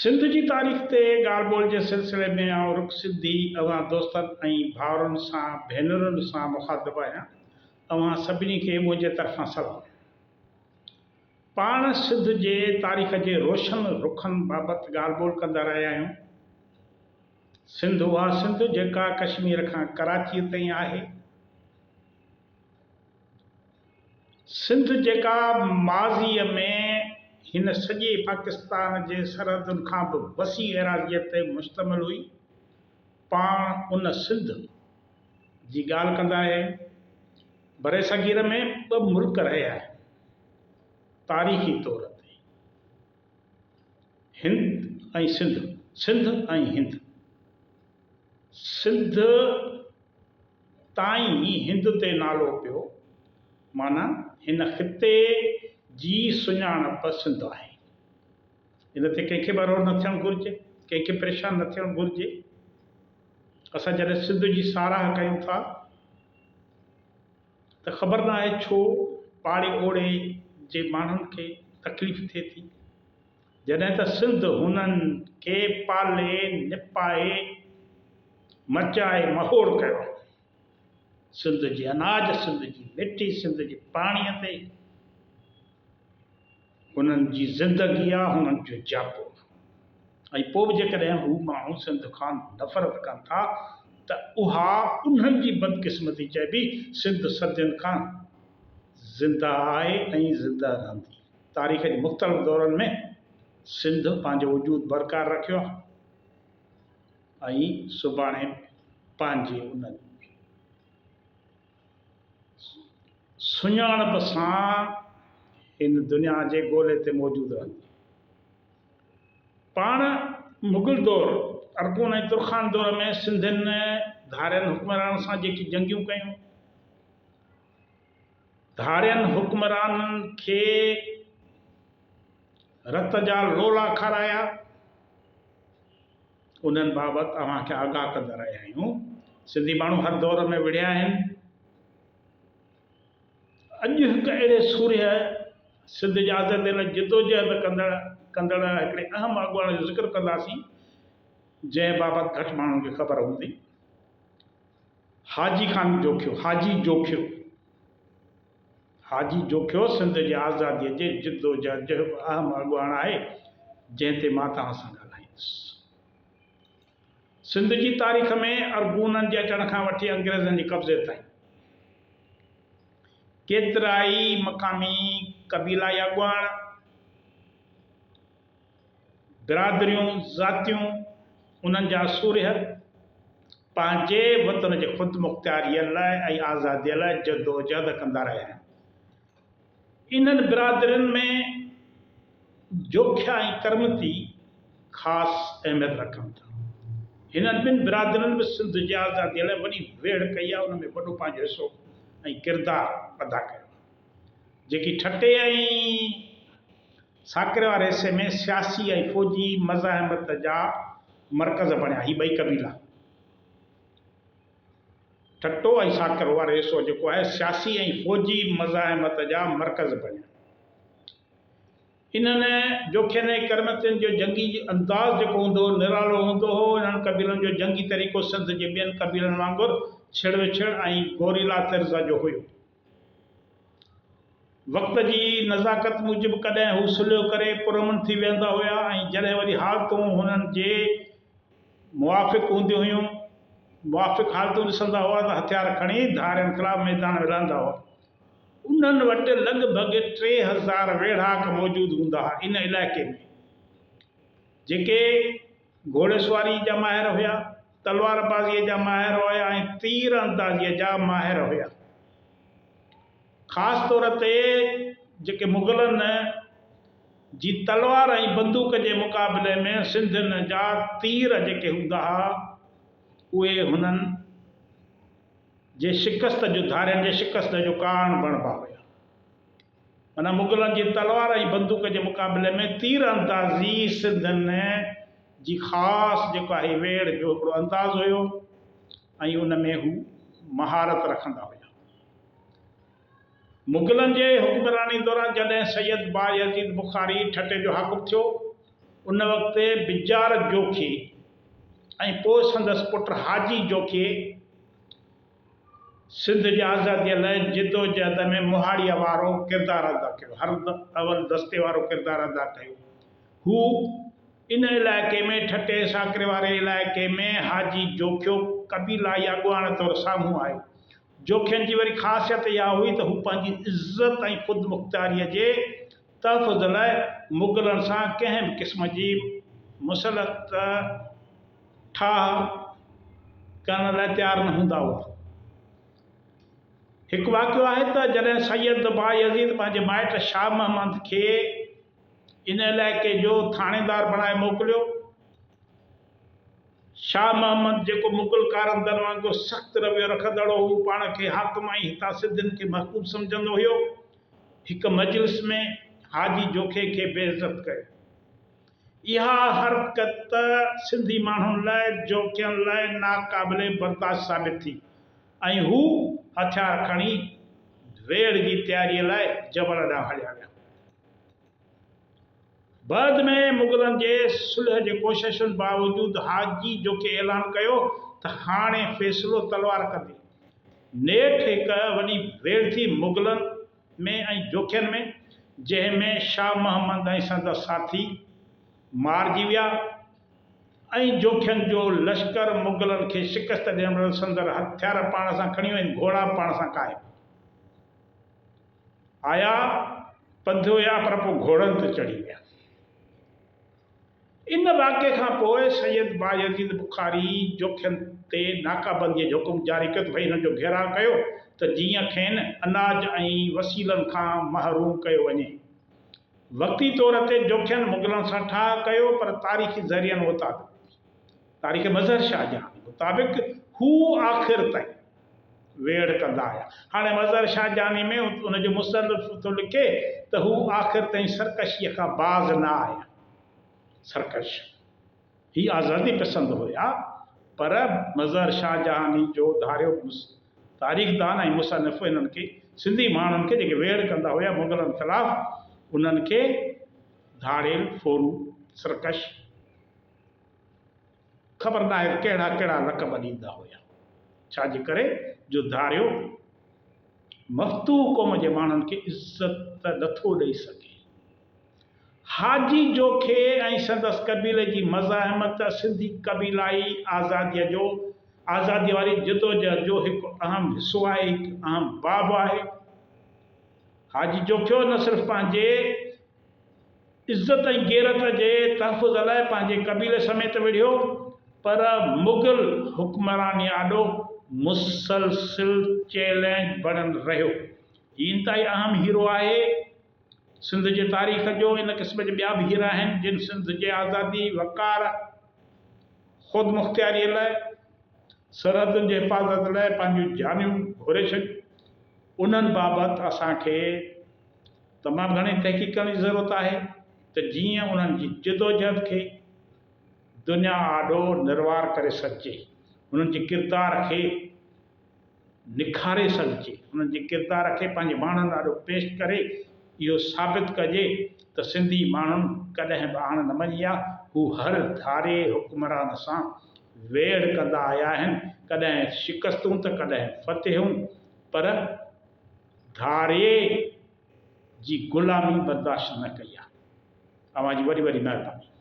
सिंध की तारीख़ ते ॻाल्हि ॿोल जे सिलसिले में आउं रुख सिंधी अवां दोस्तनि ऐं भाउरनि सां भेनरुनि सां मुखातिबु आहियां। अवां सभिनी खे मुंहिंजे तरफ़ां सलाम। पाण सिंध जे तारीख़ जे रोशन रुखनि बाबति ॻाल्हि ॿोल कंदा रहिया आहियूं। सिंध उहा सिंध जेका कश्मीर खां कराचीअ ताईं आहे। सिंध जेका माज़ीअ में हिन सॼे पाकिस्तान जे सरहदुनि खां बि वसी एराज़ीअ ते मुश्तमिल हुई। पाण उन सिंध जी ॻाल्हि कंदा आहियूं। बरे सगीर में ॿ मुल्क रहिया आहिनि तारीख़ी तौर ते, हिंद ऐं सिंध, सिंध ऐं हिंद। सिंध ताईं हिंद ते नालो पियो, माना हिन ख़िते जी सुञाणप सिंध आहे। इन ते कंहिंखे बरो न थियणु घुरिजे, कंहिंखे परेशान न थियणु घुरिजे। असां जॾहिं सिंध जी साराह कयूं था त ख़बर न आहे छो पाड़े ओड़े जे माण्हुनि खे तकलीफ़ थिए थी, जॾहिं त सिंध हुननि खे पाले निपाए मचाए महोड़ कयो। सिंध जे अनाज, सिंध जी मिटी, सिंध जे पाणीअ ते हुननि जी ज़िंदगी आहे, हुननि जो जापो। ऐं पोइ बि जेकॾहिं हू माण्हू सिंध खां नफ़रत कनि था त उहा उन्हनि जी बदकिस्मती चइबी। सिंध सदियुनि खां ज़िंदा आहे ऐं ज़िंदा रहंदी। तारीख़ जे मुख़्तलिफ़ दौरनि में सिंध पंहिंजो वजूद बरक़रार रखियो आहे ऐं सुभाणे पंहिंजे उन सुञाणप सां हिन दुनिया जे ॻोल्हे ते मौजूदु रहंदी। पाण मुग़ल दौर, अरगून ऐं तुर्खान दौर में सिंधियुनि धारियनि हुक्मराननि सां जेकी जंगियूं कयूं, धारियनि हुक्मराननि खे रत जा लोला खाराया, उन्हनि बाबति अव्हांखे आगाह कंदा रहिया आहियूं। सिंधी माण्हू हर दौर में विढ़िया आहिनि। अॼु हिकु अहिड़े सूर्य सिंध जे आज़ादीअ लाइ जिदोजहद कंदड़ हिकिड़े अहम अॻुवाण जो ज़िक्र कंदासीं, जंहिं बाबति घटि माण्हुनि खे ख़बर हूंदी। हाजी खान जोखियो, हाजी जोखियो सिंध जे आज़ादीअ जे जिदोजहद जो हिकु अहम अॻुवाण आहे, जंहिं ते मां तव्हां सां ॻाल्हाईंदुसि। सिंध जी तारीख़ में अरगूननि जे अचण खां वठी अंग्रेज़नि जे कब्ज़े ताईं केतिराई मक़ामी क़बीलाई अॻुवाण, बिरादरियूं, ज़ातियूं, उन्हनि जा सूर्य पंहिंजे वतन जे ख़ुदि मुख़्तियारीअ लाइ ऐं आज़ादीअ लाइ जदोजहद कंदा रहिया आहिनि। इन्हनि बिरादरियुनि में जोखिया ऐं करमती ख़ासि अहमियत रखनि था। हिननि ॿिनि बिरादरियुनि बि सिंध जी आज़ादीअ लाइ वॾी वेड़ कई आहे, उन में वॾो पंहिंजो हिसो ऐं किरदारु अदा कयो। जेकी ठटे ऐं साकिरे वारे हिसे में सियासी ऐं फ़ौजी मज़ाहिमत जा मर्कज़ बणिया। ही ॿई कबीला, ठटो ऐं साकिरो वारो हिसो जेको आहे सियासी ऐं फ़ौजी मज़ाहिमत जा मर्कज़ बणिया। इन्हनि जोखियनि ऐं करमतियुनि जो जंगी अंदाज़ जेको हूंदो हो, निरालो हूंदो हो। इन्हनि कबीलनि जो जंगी तरीक़ो सिंध जे ॿियनि कबीलनि वांगुरु छिड़ विछड़ ऐं गोरीला तर्ज़ जो हुयो। वक़्त जी नज़ाकत मूजिबि कॾहिं हू सुलियो करे पुरअमन थी वेंदा हुआ ऐं जॾहिं वरी हालतूं हुननि जे मुवाफ़िक़ हूंदियूं हुयूं, मुवाफ़िक़ हालतूं ॾिसंदा हुआ त हथियार खणी धारियनि ख़िलाफ़ मैदान में लहंदा हुआ। उन्हनि वटि लॻभॻि 3000 वेढ़ाक मौजूदु हूंदा हुआ इन इलाइक़े में, जेके घोड़ेसवारी जा माहिर हुया, तलवारबाज़ीअ जा माहिर हुया ऐं तीर अंदाज़ीअ जा माहिर हुया। ख़ासि तौर ते जेके मुग़लनि जी तलवार ऐं बंदूक जे मुक़ाबले में सिंधियुनि जा तीर जेके हूंदा हुआ, उहे हुननि जे शिकस्त जो, धारियनि जे शिकस्त जो कारण बणिबा हुया। माना मुग़लनि जी तलवार ऐं बंदूक जे मुक़ाबले में तीर अंदाज़ी सिंधियुनि जी ख़ासि जेको आहे वेड़ जो हिकिड़ो अंदाज़ हुयो ऐं उन में हू महारत रखंदा हुया। मुग़लनि जे हुक्मरानी दौरान जॾहिं सैयद बायज़ीद बुखारी ठटे जो हाकुम थियो उन वक़्तु बिजार जोखे ऐं पोइ संदसि पुटु हाजी जोखे सिंध जी आज़ादीअ लाइ जिदोजहद में मुहाड़ीअ वारो किरदारु अदा कयो, हर अवल दस्ते वारो किरदारु अदा कयो। हू इन इलाइक़े में ठटे साकरे वारे इलाइक़े में हाजी जोखियो कबीलाई अॻुवाण तौरु साम्हूं आयो। जोखियनि जी वरी ख़ासियत इहा हुई त हू पंहिंजी इज़त ऐं ख़ुदि मुख़्तियारीअ जे तहफ़ुज़ लाइ मुग़लनि सां कंहिं बि क़िस्म जी मुसलत ठाह करण लाइ तयारु न हूंदा हुआ। हिकु वाक़ियो आहे त जॾहिं सैयद बायज़ीद पंहिंजे माइट शाह महमद खे इन इलाइक़े जो थाणेदार बणाए मोकिलियो, शाह महमद जेको मुग़ल कारंदनि वांगुरु सख़्तु रवैयो रखंदड़ हू, पाण खे हाकिम ऐं हितां सिंधियुनि खे महबूब सम्झंदो हुयो, हिकु मजलिस में हाजी जोखे खे बेइज़त कयो। इहा हरकत सिंधी माण्हुनि लाइ जोखियनि लाइ नाक़ाबिले बर्दाश्त साबित थी ऐं हू हथियार खणी वेड़ जी तयारीअ लाइ जबल ॾांहुं हलिया विया। बाद में मुग़लनि जे सुलह जे कोशिशुनि बावजूदु हाजी जोखे ऐलान कयो त हाणे फ़ैसिलो तलवार कंदी। नेठि हिकु वॾी वेड़ थी मुग़लनि में ऐं जोखियनि में, जंहिंमें शाह महमद ऐं संदसि साथी मारिजी विया ऐं जोखियनि जो लश्कर मुग़लनि खे शिकस्त ॾियण महिल संदर हथियार पाण सां खणी वञी घोड़ा पाण सां काए आया, पंधु हुया पर पोइ घोड़नि ते चढ़ी विया। इन वाक़े खां पोइ सैयद बायज़ीद बुखारी जोखियनि ते नाकाबंदीअ जो हुकुम जारी कयो त भई हिन जो घेराव कयो त जीअं खेनि अनाज ऐं वसीलनि खां महरूम कयो वञे। वक़्ती तौर ते जोखियनि मुग़लनि सां ठाह कयो, पर तारीख़ी ज़रियनि मुताबिक़, तारीख़ मज़हर शाह जहां मुताबिक़ हू आख़िर ताईं वेड़ कंदा आया। हाणे मज़हर शाह जहानी में उनजो मुसन्निफ़ थो लिखे त हू आख़िर ताईं सरकशीअ खां बाज़ न आया। सरकश ही आज़ादी पसंद हुया, पर मज़हर शाह जहानी जो धारियो तारीख़दान ऐं मुसन्निफ़ इन्हनि खे सिंधी माण्हुनि खे जेके वेड़ कंदा हुया मुग़लनि ख़िलाफ़, उन्हनि खे धाड़ेल, फोरू, सरकश, ख़बर न आहे कहिड़ा कहिड़ा लक़ब ॾींदा हुया। छाजे करे जो धारियो मफ़्तू क़ौम जे माण्हुनि खे इज़त नथो ॾेई सघे। हाजी जोखे ऐं संदसि कबीले जी मज़ाहमत सिंधी कबीलाई आज़ादीअ वारी जिदोजहद जो हिकु अहम हिसो आहे, हिकु अहम बाब आहे। हाजी जोखियो न सिर्फ़ु पंहिंजे इज़त ऐं गैरत जे तहफ़ुज़ लाइ पंहिंजे कबीले समेत विढ़ियो, पर मुग़ल हुक्मरानी आॾो मुसलसिल चैलेंज बणियल रहियो। हीउ इंतहाई अहम हीरो आहे सिंध जे तारीख़ जो। इन क़िस्म जा ॿिया बि हीरा आहिनि जिन सिंध जे आज़ादी, वक़ार, ख़ुदि मुख़्तियारीअ लाइ, सरहदुनि जे हिफ़ाज़त लाइ पंहिंजूं जानियूं घुरे छॾियूं। उन्हनि बाबति असांखे तमामु घणी तहक़ीक़ करण जी ज़रूरत आहे त जीअं उन्हनि जी जिदोजहद खे दुनिया आॾो निर्वार करे सघिजे, उन्हनि जे किरदार खे निखारे सघिजे, उन्हनि जे किरदार खे पंहिंजे माण्हुनि ॾाढो पेश करे इहो साबित कजे त सिंधी माण्हुनि कॾहिं बि हाण न मञी आहे। हू हर धारे हुक्मरान सां वेड़ कंदा आया आहिनि, कॾहिं शिकस्तूं त कॾहिं फ़तेहूं, पर धारे जी ग़ुलामी बर्दाश्त न कई आहे। तव्हांजी वॾी वॾी महिरबानी।